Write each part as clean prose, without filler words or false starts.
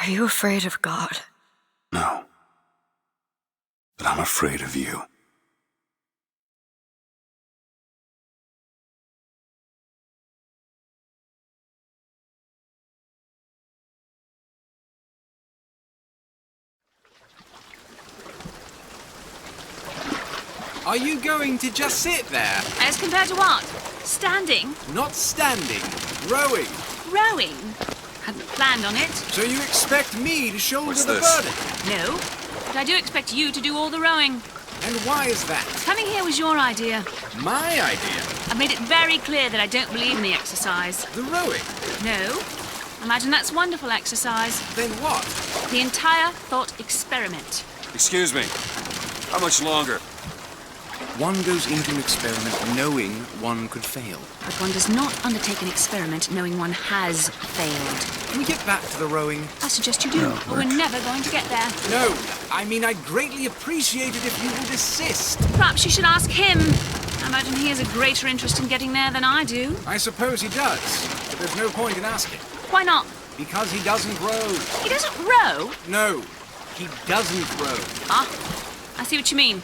Are you afraid of God? No. But I'm afraid of you. Are you going to just sit there? As compared to what? Standing? Not standing. Rowing. Rowing? Hadn't planned on it. So you expect me to shoulder What's the this? burden? No. But I do expect you to do all the rowing. And why is that? Coming here was your idea. My idea? I've made it very clear that I don't believe in the exercise. The rowing? No. Imagine that's wonderful exercise. Then what? The entire thought experiment. Excuse me. How much longer? One goes into an experiment knowing one could fail. But one does not undertake an experiment knowing one has failed. Can we get back to the rowing? I suggest you do, or we're never going to get there. No, I mean I'd greatly appreciate it if you would desist. Perhaps you should ask him. I imagine he has a greater interest in getting there than I do. I suppose he does, but there's no point in asking. Why not? Because he doesn't row. He doesn't row? No, he doesn't row. Ah, I see what you mean.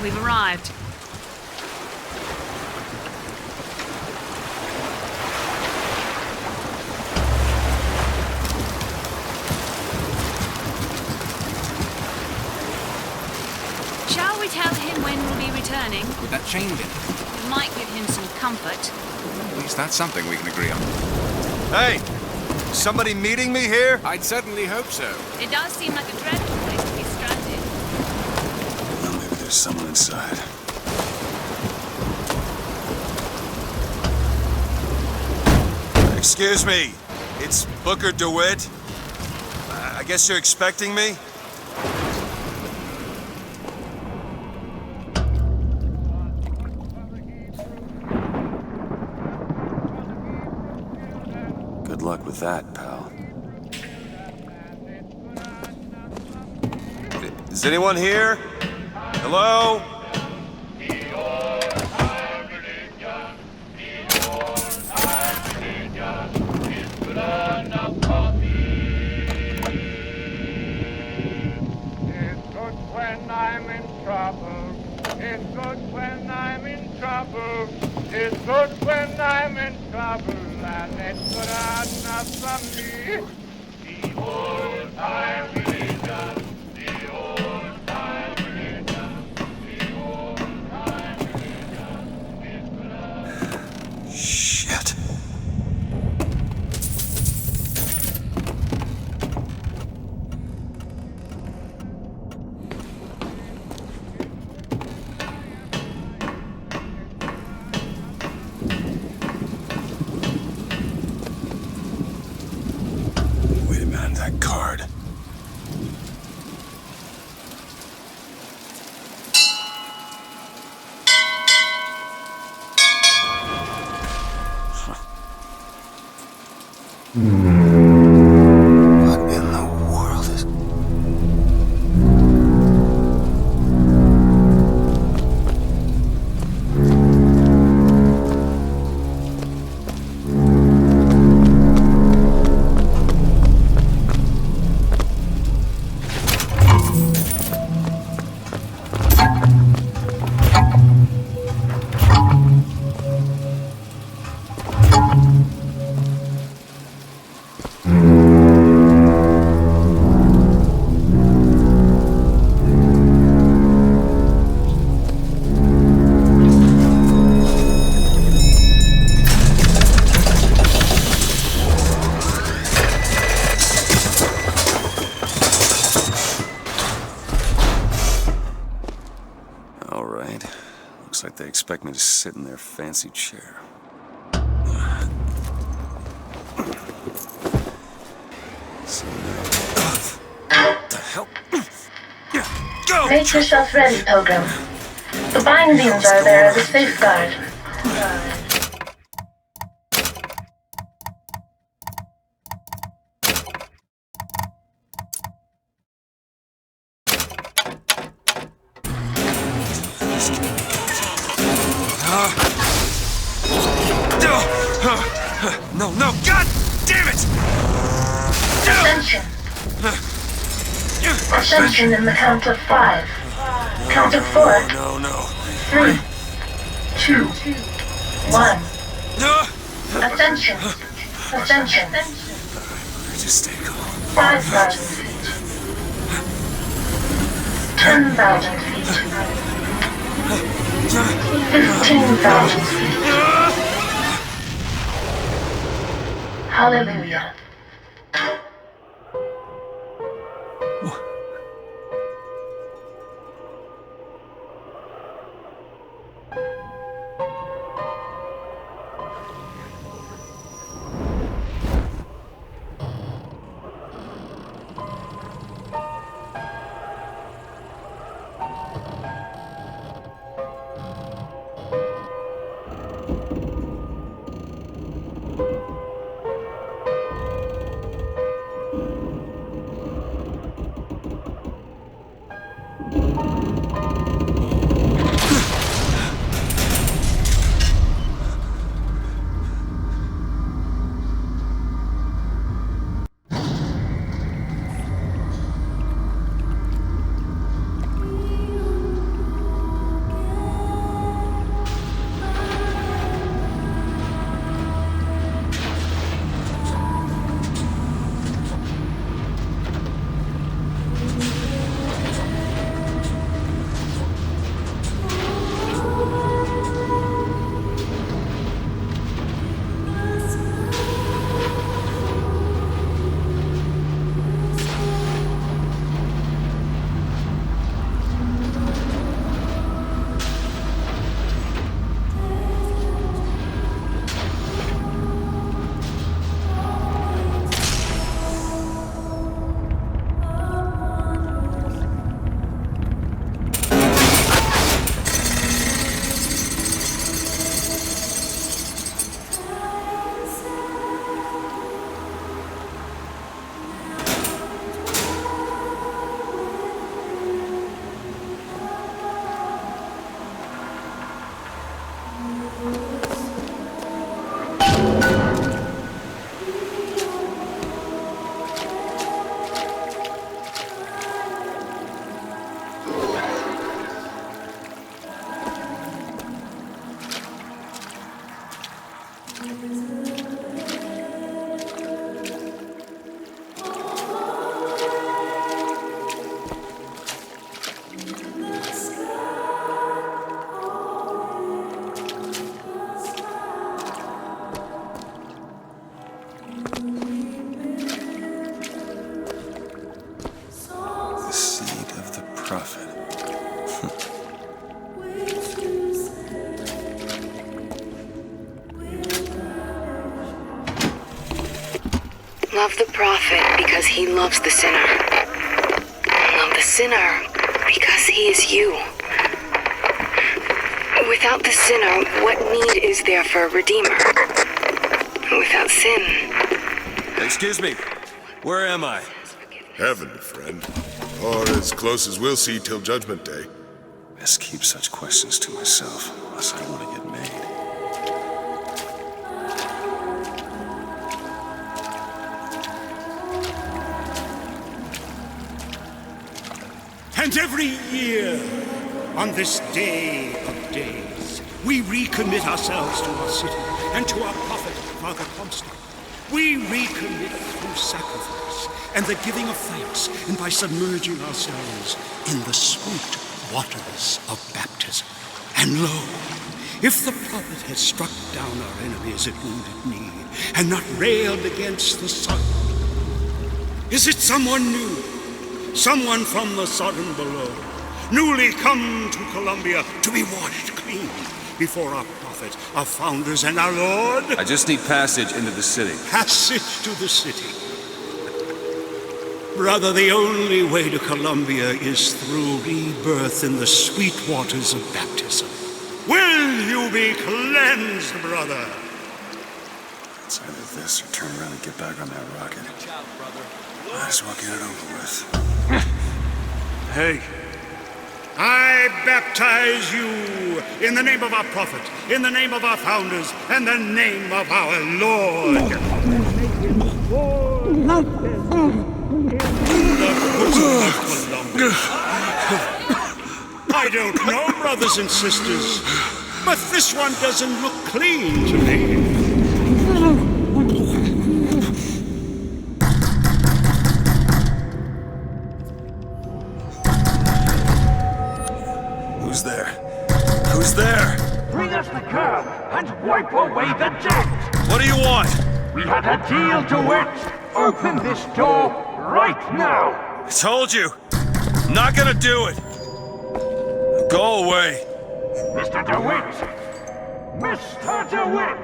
We've arrived. Shall we tell him when we'll be returning? Would that change it? It might give him some comfort. At least that's something we can agree on. Hey! Somebody meeting me here? I'd certainly hope so. It does seem like a dreadful place to be stranded. Well, maybe there's someone inside. Excuse me. It's Booker DeWitt. I guess you're expecting me? Good luck with that, pal. Is anyone here? Hello? It's good when I'm in trouble. It's good when I'm in trouble. It's good when I'm in trouble. And it's good enough for me. The old time religion. The old time religion. The old time religion. It's good enough. Shit. Wait a minute, that card. What in the world is... All right. Looks like they expect me to sit in their fancy chair. So now... What the hell? Go! Make yourself ready, Pilgrim. The bindings are there as a safeguard. No, no, God damn it! Ascension. Ascension in the count of 5. Count of 4. No, no. 3, 2, 1. No! Ascension. Ascension. Just stay calm. 5,000 feet. 10,000 feet. 15,000 feet. Hallelujah. The seed of the prophet. Love the prophet because he loves the sinner. Love the sinner because he is you. Without the sinner, what need is there for a redeemer? Without sin. Excuse me. Where am I? Heaven, friend. Or as close as we'll see till Judgment Day. Best keep such questions to myself, unless I want to get made. And every year, on this day of days, we recommit ourselves to our city and to our prophet, Father Comstock. We recommit through sacrifice and the giving of thanks, and by submerging ourselves in the sweet waters of baptism. And lo, if the prophet has struck down our enemies at wounded knee and not railed against the sun, is it someone new? Someone from the Sodom below, newly come to Columbia to be washed clean before our prophet, our founders, and our Lord? I just need passage into the city. Passage to the city. Brother, the only way to Columbia is through rebirth in the sweet waters of baptism. Will you be cleansed, brother? It's either this or turn around and get back on that rocket. Might as well get it over with. Hey, I baptize you in the name of our prophet, in the name of our founders, and the name of our Lord. I don't know, brothers and sisters, but this one doesn't look clean to me. Who's there? Who's there? Bring us the curb and wipe away the debt. What do you want? We had a deal to it. Open this door right now. I told you. I'm not gonna do it. Go away. Mr. DeWitt! Mr. DeWitt!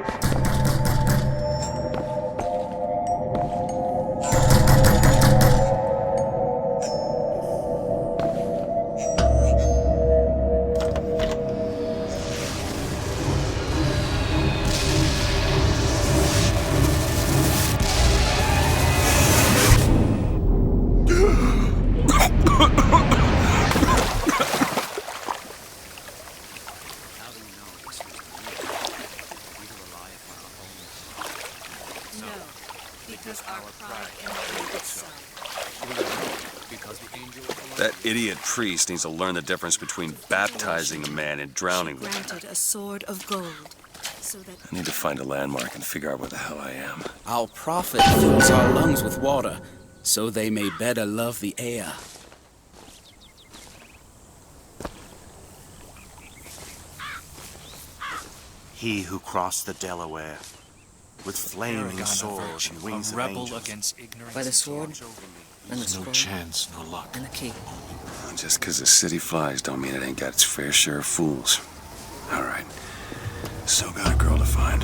That idiot priest needs to learn the difference between baptizing a man and drowning with him. Granted a sword of gold, so that I need to find a landmark and figure out where the hell I am. Our prophet fills our lungs with water, so they may better love the air. He who crossed the Delaware with flaming sword and wings of angels. by the sword and the scroll Chance, no luck. and the key. Just because the city flies don't mean it ain't got its fair share of fools. All right. Still got a girl to find.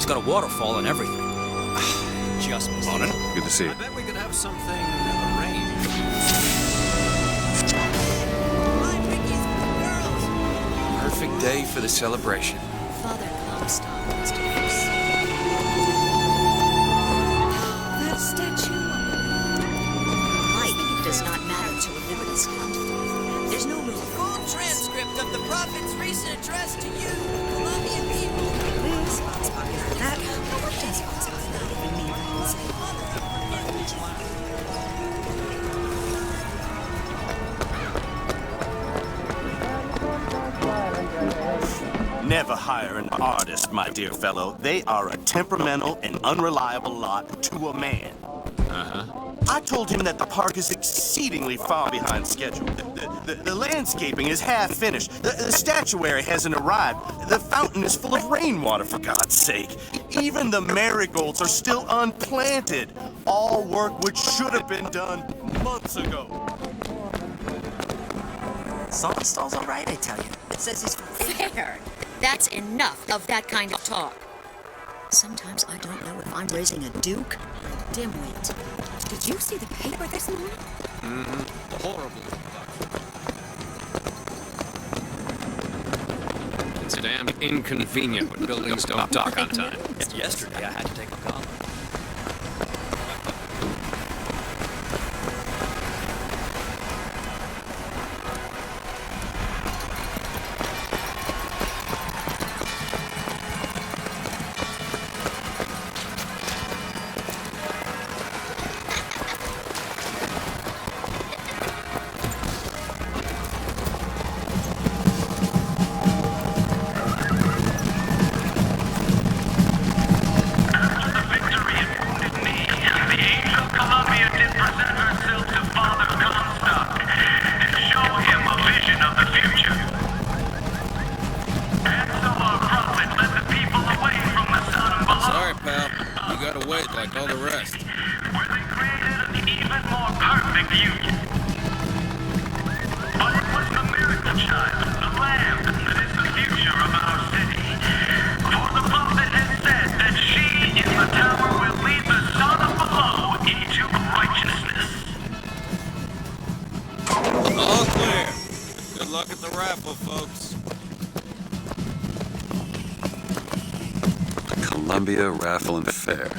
Got a waterfall and everything. Just Morning. Good to see you. I bet we could have something arranged. Perfect day for the celebration. Father Comstock must have foreseen. That statue. Light does not matter to a liberty scout. There's no room. Full transcript of the prophet's recent address to you, Colombian people. That, what does Foxtrot even mean by Never hire an artist, my dear fellow. They are a temperamental and unreliable lot to a man. I told him that the park is exceedingly far behind schedule. The landscaping is half finished. The statuary hasn't arrived. The fountain is full of rainwater, for God's sake. Even the marigolds are still unplanted. All work which should have been done months ago. Saltonstall's all right, I tell you. It says he's fair. That's enough of that kind of talk. Sometimes I don't know if I'm raising a duke or a dimwit. Did you see the paper this morning? Mm-hmm. Horrible. It's damn inconvenient when buildings don't dock on time. Yesterday I had to take a gondola. Like all the rest. Where they created an even more perfect union. But it was the miracle child, the lamb, that is the future of our city. careful, folks. The Columbia Raffle and Fair.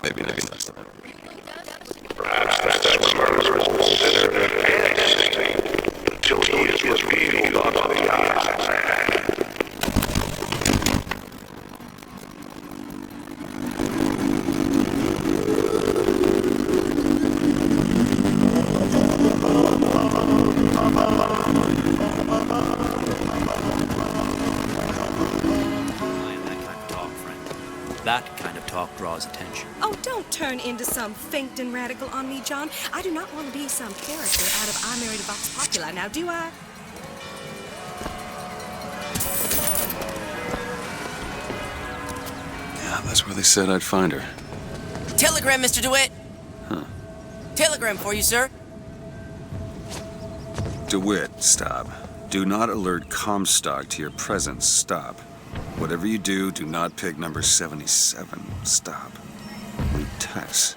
Maybe next time. Perhaps that's where murder is considered and until he is revealed unto the eyes of man. That kind of talk draws attention. Oh, don't turn into some faint and radical on me, John. I do not want to be some character out of I Married a Vox Populi, now do I? Yeah, that's where they said I'd find her. Telegram, Mr. DeWitt. Huh. Telegram for you, sir. DeWitt, stop. Do not alert Comstock to your presence. Stop. Whatever you do, do not pick number 77. Stop. Read Tess.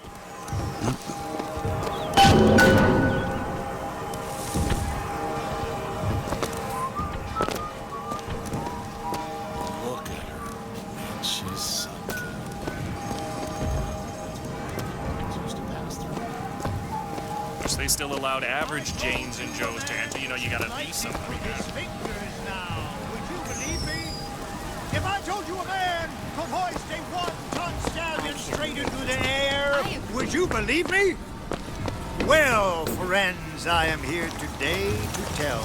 Look at her. Man, she's sunken. Wish they still allowed average Janes and Joes to enter. You know, you gotta be somebody. If I told you a man could hoist a one-ton stallion straight into the air, would you believe me? Well, friends, I am here today to tell.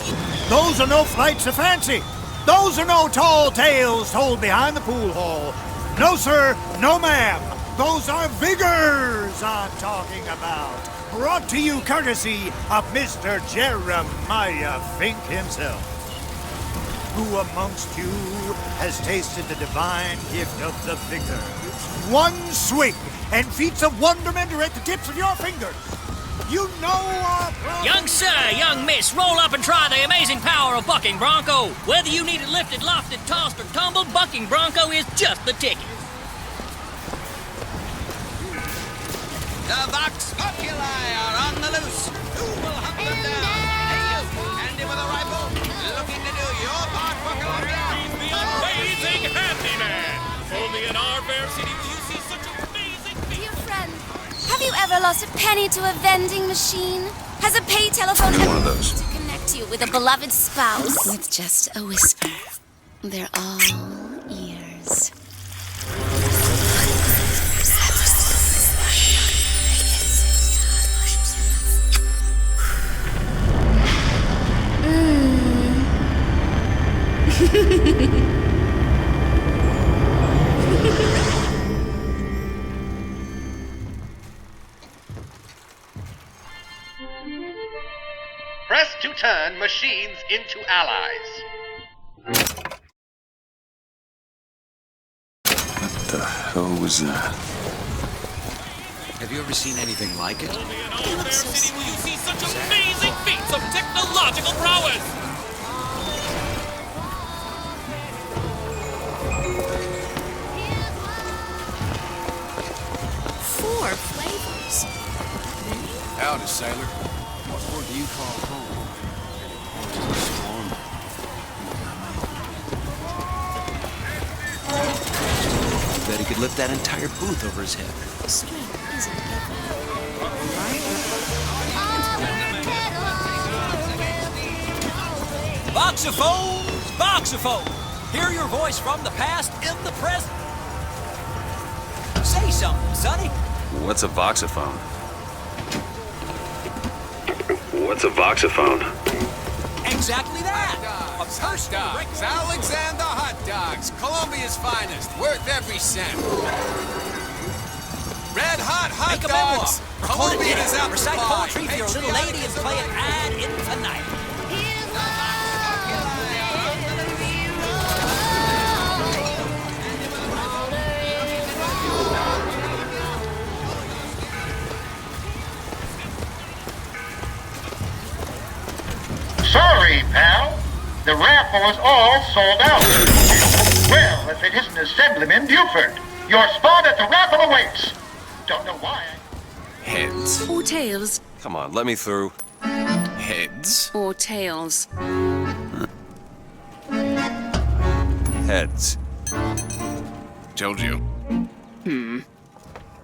Those are no flights of fancy. Those are no tall tales told behind the pool hall. No, sir, no, ma'am. Those are vigors I'm talking about. Brought to you courtesy of Mr. Jeremiah Fink himself. Who amongst you has tasted the divine gift of the vigor? One swing, and feats of wonderment are at the tips of your fingers. You know our problem. Young sir, young miss, roll up and try the amazing power of Bucking Bronco. Whether you need it lifted, lofted, tossed, or tumbled, Bucking Bronco is just the ticket. The Vox Populi are on the loose. Who will hunt them down? Hey, you, handy with a rifle, looking to do your part for Columbia. He's the amazing handyman. Only in our fair city will you see such amazing feats. Dear friend, have you ever lost a penny to a vending machine? Has a pay telephone ever to connect you with a beloved spouse? With just a whisper. They're all ears. Press to turn machines into allies. What the hell was that? Have you ever seen anything like it? Only in our fair city will you see such amazing feats of technological prowess. Four flavors. Howdy, sailor. What do you call home? Bet he could lift that entire booth over his head. Strength isn't Voxophones, voxophones. Hear your voice from the past in the present. Say something, Sonny. What's a voxophone? What's a voxophone? And Exactly that. Hot dogs. Alexander hot dogs. Colombia's finest. Worth every cent. Red hot hot Make a dogs. memoir. Colombian is out to Recite buy. poetry for your little lady and play it ad infinitum. Sorry, pal. The raffle is all sold out. Well, if it isn't Assemblyman Buford, your spot at the raffle awaits. Don't know why. Heads. Or tails. Come on, let me through. Heads? Or tails. Heads. Told you.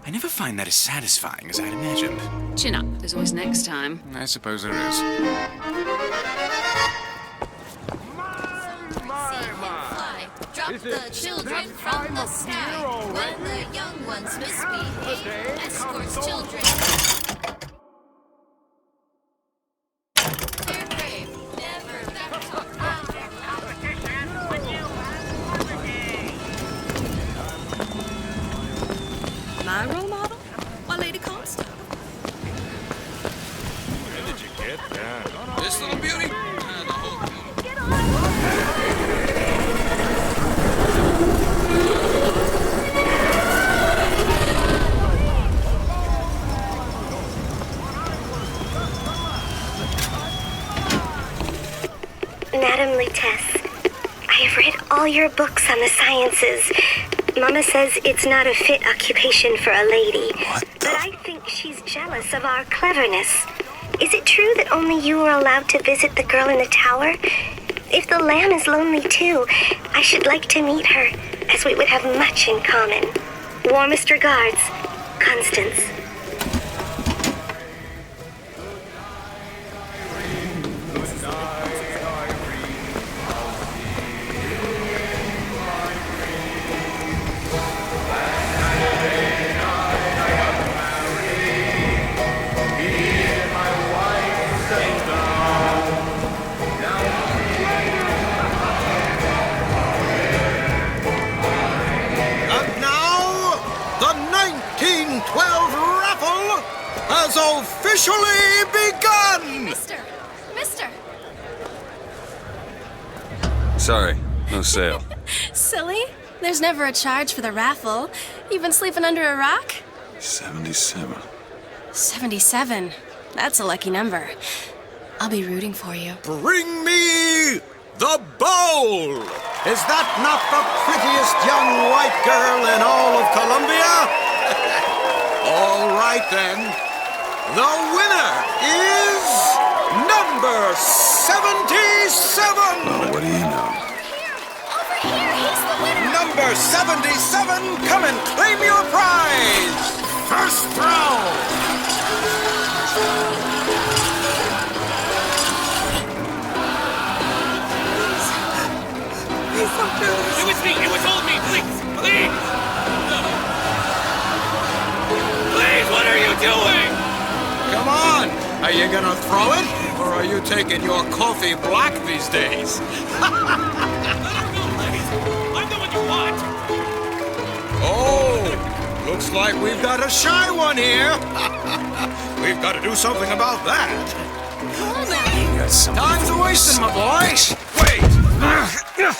I never find that as satisfying as I'd imagined. Chin up. There's always next time. I suppose there is. Drop the children from the sky. When the young ones misbehave, escorts children. Their grave, never back to My role model? Why, Lady Comstock. When did you get that? This little beauty? The whole Madam Lutece, I have read all your books on the sciences. Mama says it's not a fit occupation for a lady. But I think she's jealous of our cleverness. Is it true that only you are allowed to visit the girl in the tower? If the lamb is lonely too, I should like to meet her, as we would have much in common. Warmest regards, Constance. Has officially begun! Mister! Sorry, no sale. Silly. There's never a charge for the raffle. You've been sleeping under a rock? 77. 77. That's a lucky number. I'll be rooting for you. Bring me the bowl! Is that not the prettiest young white girl in all of Colombia? All right then. The winner is number 77! Oh, what do you know? Over here! He's the winner! Number 77, come and claim your prize! First round! It was me! It was all me! Please! Please! Please, what are you doing? Come on! Are you gonna throw it? Or are you taking your coffee black these days? I'm the one you want! Oh! Looks like we've got a shy one here! We've got to do something about that! Time's a wasting, my boy! Wait!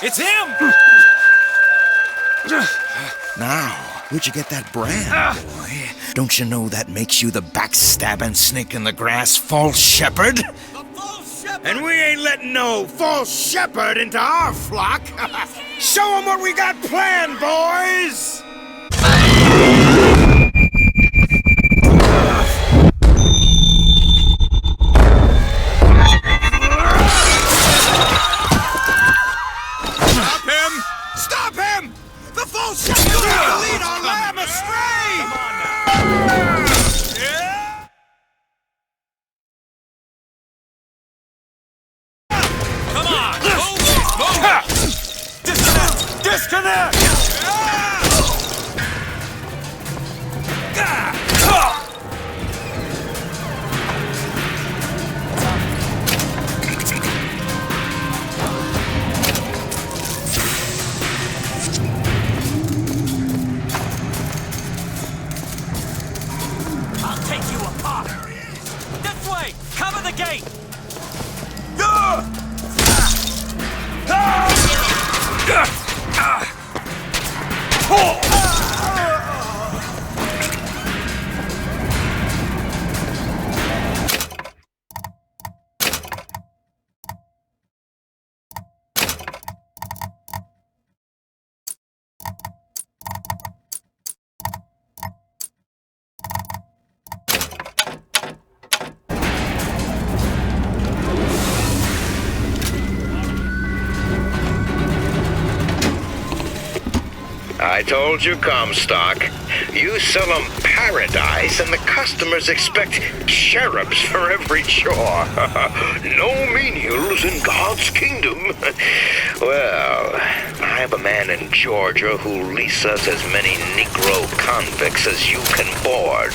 It's him! Now, where'd you get that brand, boy? Don't you know that makes you the backstabbing snake in the grass false shepherd? The false shepherd! And we ain't letting no false shepherd into our flock! Show them what we got planned, boys! Stop him! Stop him! The false shepherd will lead our lamb astray! Come on now. Come on! Move! Move! Disconnect! Disconnect! the gate! I told you, Comstock. You sell them paradise, and the customers expect cherubs for every chore. No menials in God's kingdom. Well, I have a man in Georgia who'll lease us as many Negro convicts as you can board.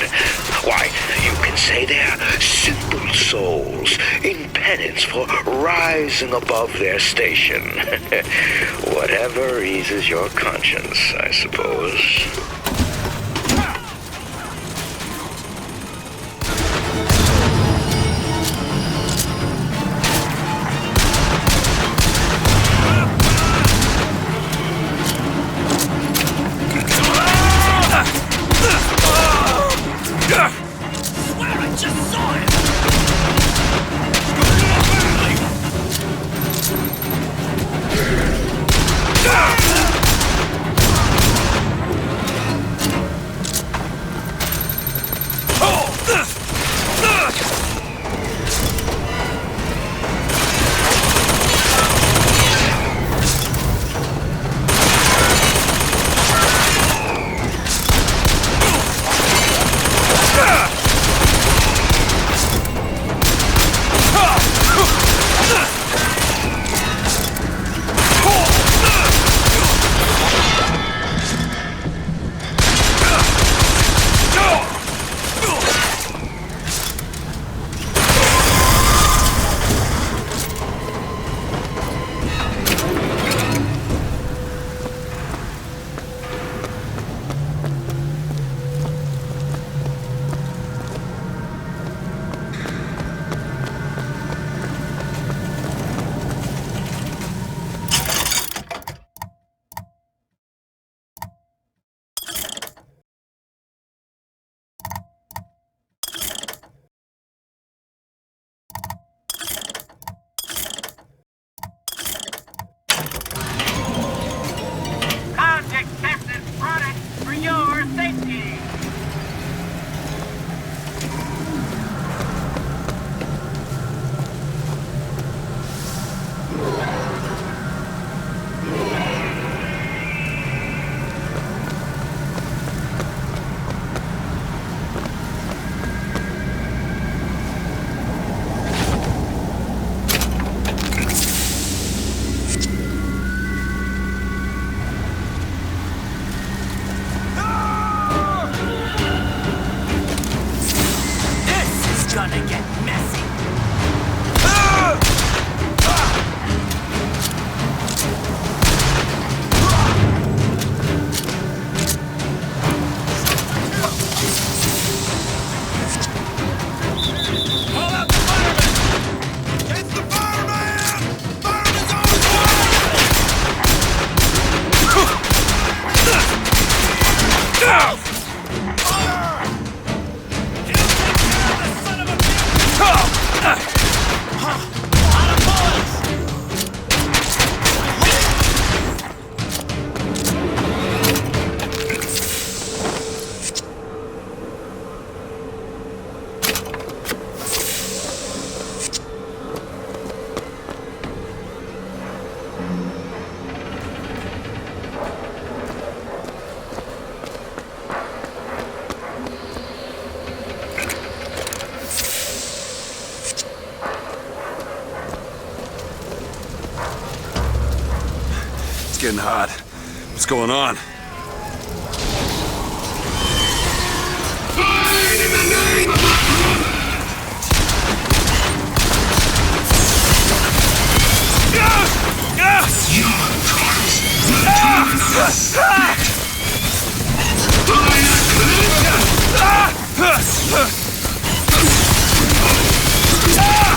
Why, you can say they're simple souls in penance for rising above their station. Whatever eases your conscience, I suppose. It's getting hot. What's going on? Ah!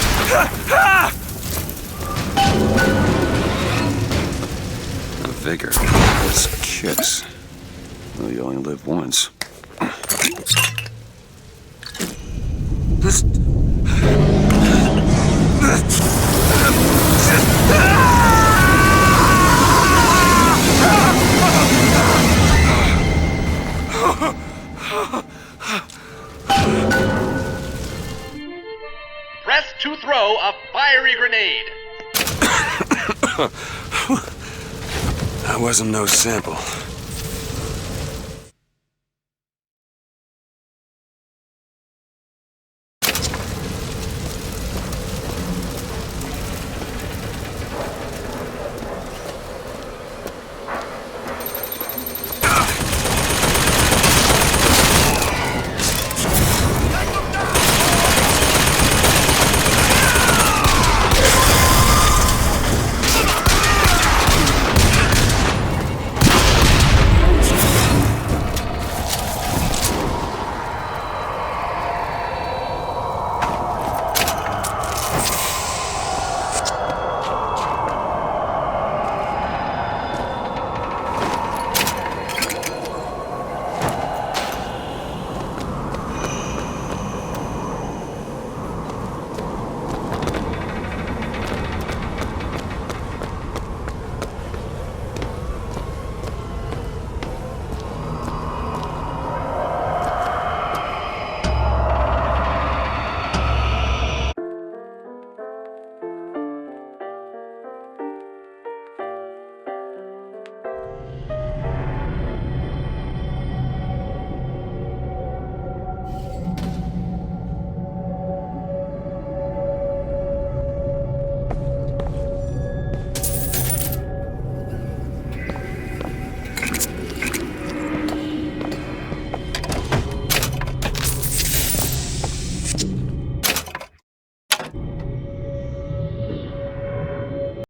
vigor. Let's kiss. Well, you only live once. Press to throw a fiery grenade. That wasn't no sample.